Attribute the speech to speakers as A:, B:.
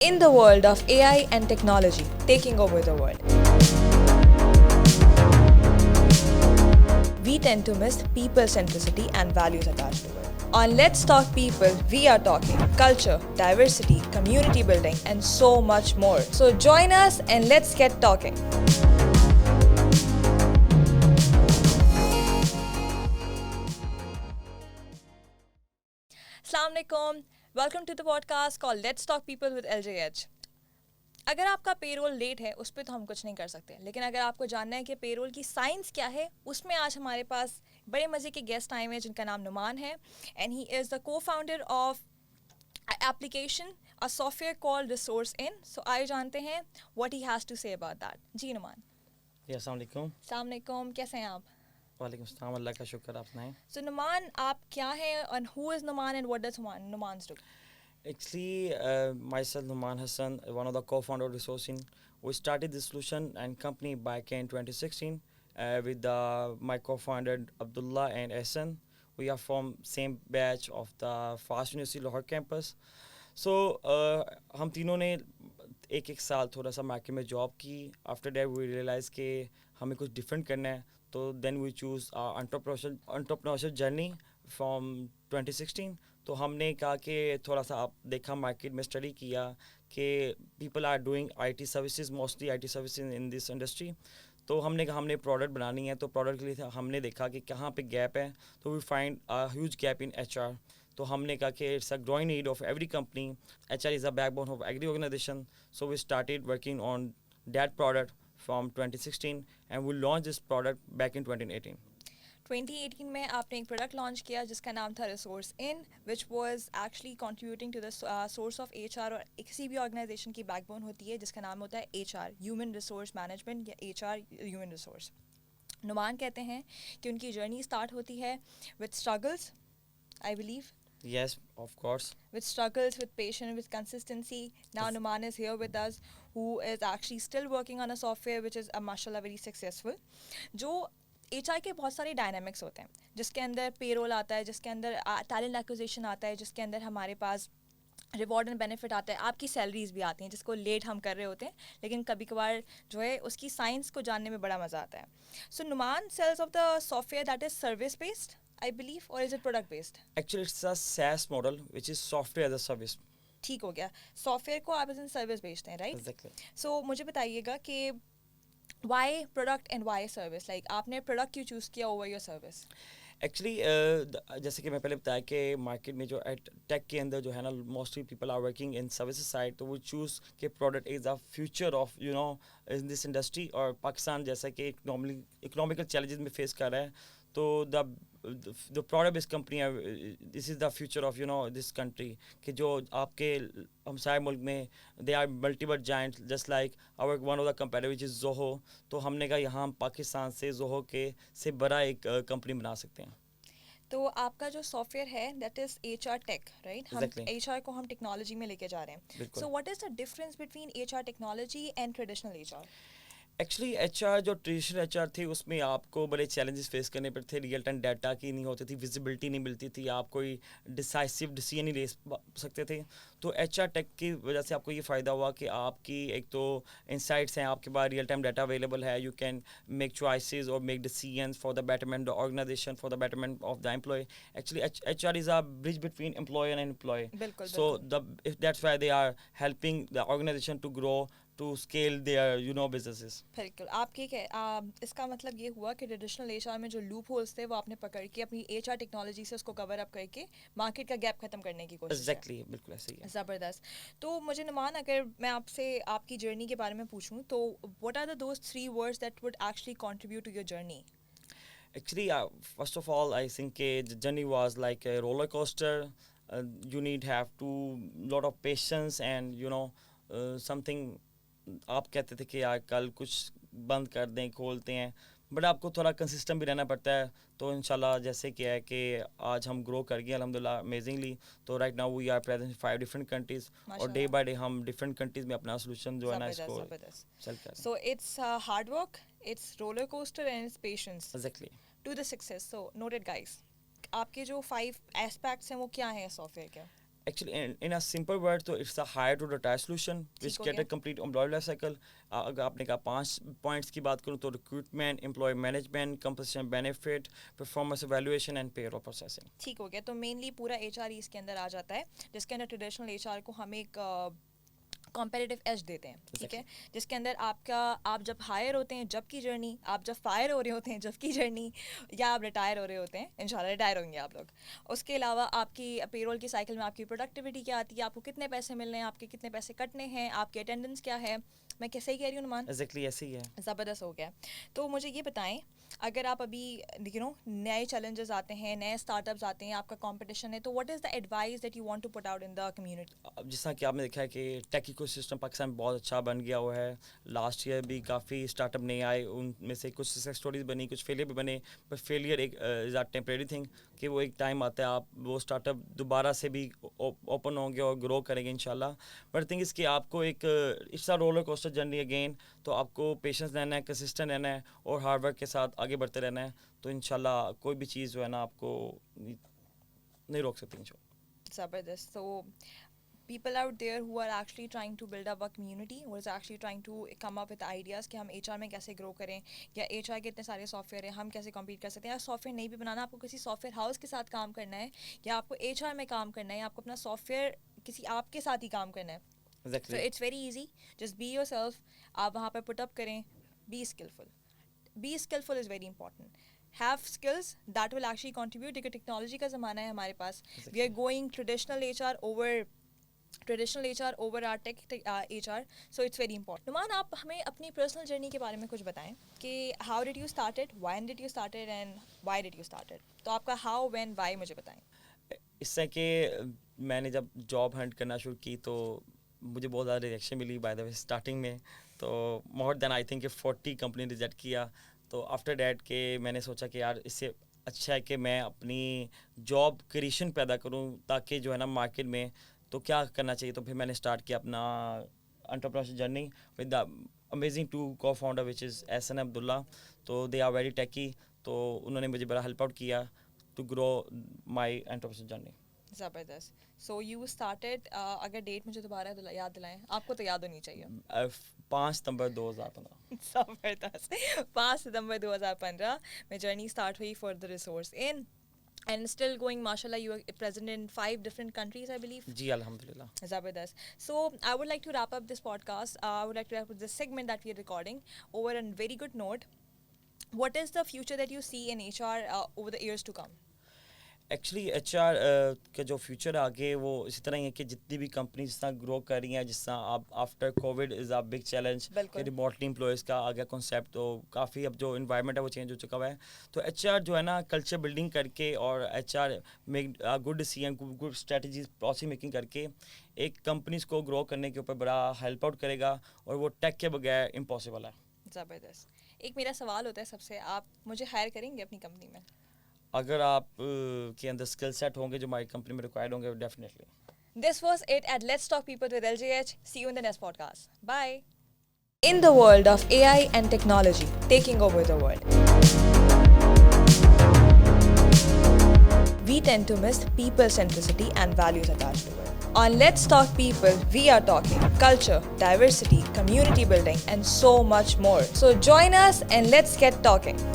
A: In the world of AI and technology taking over the world, we tend to miss people centricity and values attached to it. On Let's Talk People, we are talking culture, diversity, community building, and so much more. So join us and let's get talking. Assalamu alaikum. Welcome to the podcast called Let's Talk People with LJH. अगर आपका payroll late है उस पर तो हम कुछ नहीं कर सकते, लेकिन अगर आपको जानना है कि पेरोल की साइंस क्या है, उसमें आज हमारे पास बड़े मज़े के गेस्ट आए हुए हैं जिनका नाम नुमान है, and he is the co founder of application a software called resource in. So आइए जानते हैं what he has to say about that. जी नुमान.
B: अस्सलाम वालेकुम.
A: अस्सलाम वालेकुम, कैसे हैं आप?
B: वालेकुम सलाम, अल्लाह का शुक्र, आप सुनाएं.
A: सो नुमान, आप क्या हैं and who is Numan and what does Numan do?
B: Actually, myself, Numan Hassan, one of the co-founder of Resourcing, we started this solution and company back in 2016 with my co-founder Abdullah and Ehsan. We are from same batch of the Fast University Lahore campus. So हम तीनों ने एक साल थोड़ा सा market में job की. After that we realise कि हमें कुछ डिफरेंट करना है, तो then we choose entrepreneurship journey from 2016. तो हमने कहा कि थोड़ा सा आप देखा, मार्केट में स्टडी किया कि people are doing IT services, mostly IT services in this industry. तो हमने कहा हमने प्रोडक्ट बनानी है, तो प्रोडक्ट के लिए हमने देखा कि कहाँ पे गैप है. तो we find a huge gap in HR. तो हमने कहा कि it's a growing need of every company. HR is a backbone of every organisation. So we started working on that product from 2016 and we launch this product back in 2018.
A: 2018 में आपने एक product launch किया जिसका नाम था Resource Inn, which was actually contributing to the source of HR. और किसी भी ऑर्गेनाइजेशन की बैकबोन होती है जिसका नाम होता है एचआर, ह्यूमन रिसोर्स मैनेजमेंट, या एचआर ह्यूमन रिसोर्स. नुमान कहते हैं कि उनकी जर्नी स्टार्ट होती है with struggles, I believe.
B: Yes, of course.
A: With struggles, with patience, with consistency. Now
B: Yes.
A: Numan is here with us, who is actually still working on a software which is mashallah very successful. जो H के बहुत सारे dynamics होते हैं, जिसके अंदर payroll आता है, जिसके अंदर टैलेंट एक्विजिशन आता है, जिसके अंदर हमारे पास रिवॉर्ड एंड बेनिफिट आता है, आपकी सैलरीज भी आती हैं जिसको लेट हम कर रहे होते हैं, लेकिन कभी कभार जो है उसकी साइंस को जानने में बड़ा मज़ा आता है. So Numan sales of the software that is service based, I believe, और is it product based?
B: Actually, it's a SaaS model, which is software as a service.
A: ठीक हो गया, सॉफ्टवेयर को आप एज इन सर्विस बेचते हैं, राइट?
B: Exactly.
A: सो मुझे बताइएगा कि why product and why service, like आपने प्रोडक्ट क्यों चूज़ किया ओवर योर सर्विस?
B: एक्चुअली जैसे कि मैं पहले बताया कि मार्केट में जो टेक के अंदर जो है ना, mostly people are working in services side. तो वो चूज़ कि product is the future of in this industry. और पाकिस्तान जैसा कि इकोनॉमिकल चैलेंजेस में फेस कर रहा है, तो द प्रोडक्ट इस company, this is the future of this country. कि जो आपके हमसाय मुल्क में they are multiple giant just like our one of the competitor which is Zoho. तो हमने कहा यहाँ हम पाकिस्तान से जोहो के से बड़ा एक कंपनी बना सकते हैं.
A: तो आपका जो सॉफ्टवेयर है that is HR tech, right? हम
B: Exactly.
A: एचआर को हम टेक्नोलॉजी में लेके जा रहे हैं.
B: बिल्कुल.
A: So what is the difference between HR technology and traditional HR?
B: Actually HR जो ट्रेडिशनल एचआर थी, उसमें आपको बड़े चैलेंजेस फेस करने पड़ते थे. रियल टाइम डाटा की नहीं होती थी, विजिबिलिटी नहीं मिलती थी, आप कोई डिसाइसिव डिसीजन नहीं ले सकते थे. तो एचआर टेक की वजह से आपको ये फ़ायदा हुआ कि आपकी एक तो इंसाइट्स हैं, आपके पास रियल टाइम डाटा अवेलेबल है. यू कैन मेक चॉइसेस और make decisions for the betterment the organization, for the betterment of the employee. Actually HR is a bridge between employer and employee.
A: बिल्कुल
B: so that's why they are helping the organization to grow, to scale their businesses.
A: बिल्कुल. आपके इसका मतलब ये हुआ कि traditional HR में जो लूप होल्स थे वो आपने पकड़ के अपनी एचआर टेक्नोलॉजी से उसको कवर अप करके मार्केट का गैप खत्म करने की कोशिश.
B: Exactly, बिल्कुल ऐसे ही है.
A: ज़बरदस्त. तो मुझे नुमान, अगर मैं आपसे आपकी जर्नी के बारे में पूछूं, तो what are the those 3 words that would actually contribute to your journey?
B: Actually, first of all, I think the journey was like a roller coaster. You need have to lot of patience and something. आप कहते थे कि यार कल कुछ बंद कर दें, खोलते हैं, बट आपको थोड़ा कंसिस्टेंट भी रहना पड़ता है. तो इंशाल्लाह जैसे कि है कि आज हम ग्रो कर गए अल्हम्दुलिल्लाह अमेजिंगली. तो right now we are present in 5 different countries, और डे बाय डे हम डिफरेंट कंट्रीज में अपना सोल्यूशन जो है ना इसको सेल कर.
A: So it's hard work, it's roller coaster and it's patience
B: exactly
A: to the success. So noted guys, आपके जो 5 एस्पेक्ट्स हैं वो क्या हैं सॉफ्टवेयर के?
B: Actually, in a simple word, so it's a hire to retire solution which
A: ठीक हो
B: get
A: गया।
B: a complete employee life cycle. अगर आपने कहा 5 पॉइंट्स की बात करूँ तो recruitment, employ management, compensation benefit, performance evaluation and payroll processing.
A: ठीक हो गया। तो मेनली पूरा एचआर इसके अंदर आ जाता है, जिसके अंदर ट्रेडिशनल एचआर को हम एक कॉम्पिटिटिव एज देते हैं, ठीक है, जिसके अंदर आप जब हायर होते हैं जब की जर्नी, आप जब फायर हो रहे होते हैं जब की जर्नी, या आप रिटायर हो रहे होते हैं, इंशाल्लाह रिटायर होंगे आप लोग। उसके अलावा आपकी पेरोल की साइकिल में आपकी प्रोडक्टिविटी क्या आती है, आपको कितने पैसे मिलने हैं, आपके कितने पैसे कटने हैं, आपकी अटेंडेंस क्या है। मैं कैसे ही कह रही हूँ नुमान?
B: एग्जैक्टली ऐसे ही है.
A: ज़बरदस्त हो गया। तो मुझे ये बताएं, अगर आप अभी नए चैलेंजेस आते हैं, नए स्टार्टअप्स आते हैं, आपका कंपटीशन है, तो what is the advice that you want to put out in the community?
B: अब जिस तरह कि आपने देखा है कि टेक इकोसिस्टम पाकिस्तान में बहुत अच्छा बन गया हुआ है. लास्ट ईयर भी काफ़ी स्टार्टअप नए आए, उनमें से कुछ सक्सेस स्टोरीज बनी, कुछ फेलियर भी बने. पर फेलियर एक इज़ अ टेम्परेरी थिंग, कि वो एक टाइम आता है, आप वो स्टार्टअप दोबारा से भी ओपन होंगे और ग्रो करेंगे इंशाल्लाह. बट थिंग इज़ कि आपको एक it's a roller coaster journey again. तो आपको पेशेंस रहना है, कंसिस्टेंट रहना है और हार्ड वर्क के साथ आगे बढ़ते रहना है. तो इंशाल्लाह कोई भी चीज़ जो है ना आपको नहीं रोक सकती इंशाल्लाह.
A: ज़बरदस्त. So people out there who are actually trying to build up a community, who is actually trying to come up with ideas कि हम HR में कैसे grow करें, या HR के इतने सारे सॉफ्टवेयर हैं, हम कैसे compete कर सकते हैं. या सॉफ्टवेयर नहीं भी बनाना, आपको किसी सॉफ्टवेयर हाउस के साथ काम करना है, या आपको HR में काम करना है, या आपको अपना सॉफ्टवेयर किसी आपके साथ ही काम करना है.
B: Exactly.
A: So it's very easy. Just be yourself. आप वहाँ पर put up करें. Be skillful. Be skillful is very important. Have skills that will actually contribute. देखो टेक्नोलॉजी का ज़माना है हमारे पास. We are going traditional HR over our tech HR. So it's very important. Numan, आप हमें अपनी पर्सनल जर्नी के बारे में कुछ बताएं कि how did you started, when did you started and why did you started. तो आपका how, when, why मुझे बताएं.
B: इससे कि मैंने जब जॉब हंट करना शुरू की तो मुझे बहुत ज़्यादा रिजेक्शन मिली बाय द वे स्टार्टिंग में. तो more than I think 40 company reject किया. तो आफ्टर डैट के मैंने सोचा कि यार इससे अच्छा है कि मैं अपनी जॉब क्रिएशन पैदा करूं, ताकि जो है ना मार्केट में तो क्या करना चाहिए. तो फिर मैंने स्टार्ट किया अपना entrepreneurship journey with the amazing two co founder which is Ehsan Abdullah. तो दे आर वेरी टेकी. तो उन्होंने मुझे बड़ा हेल्प आउट किया to grow my entrepreneurship journey.
A: ज़बरदस्त. सो यू स्टार्टेड, अगर डेट मुझे दोबारा याद दिलाएं, आपको तो याद होनी चाहिए.
B: 5 सितंबर 2015.
A: ज़बरदस्त. 5 सितंबर 2015 में जर्नी स्टार्ट हुई for the resource in, and still going, mashallah, you are present in 5 different countries, I believe.
B: जी अल्हम्दुलिल्लाह.
A: Zabardast. So I would like to wrap up this podcast. I would like to wrap up this segment that we are recording over a very good note. What is the future that you see in HR over the years to come?
B: Actually HR का जो future है आगे वो इसी तरह ही है कि जितनी भी कंपनी जिस तरह ग्रो कर रही हैं, जिस तरह आप after Covid is a big challenge कि रिमोटली एम्प्लॉयज़ का आ गया कॉन्सेप्ट. तो काफ़ी अब जो इन्वायरमेंट है वो चेंज हो चुका हुआ है. तो HR जो है ना कल्चर बिल्डिंग करके और HR make good decision, good strategies, policy making करके एक कंपनीज को ग्रो करने के ऊपर बड़ा हेल्प आउट करेगा. और वो टेक के बगैर इम्पॉसिबल है.
A: ज़बरदस्त. एक मेरा सवाल होता है सबसे, आप मुझे हायर करेंगे अपनी कंपनी में?
B: अगर आप के अंदर स्किल सेट होंगे जो हमारी कंपनी में रिक्वायर्ड होंगे, definitely.
A: This was it at Let's Talk People with LJH. See you in the next podcast. Bye. In the world of AI and technology taking over the world, we tend to miss people centricity and values attached to it. On Let's Talk People, we are talking culture, diversity, community building, and so much more. So join us and let's get talking.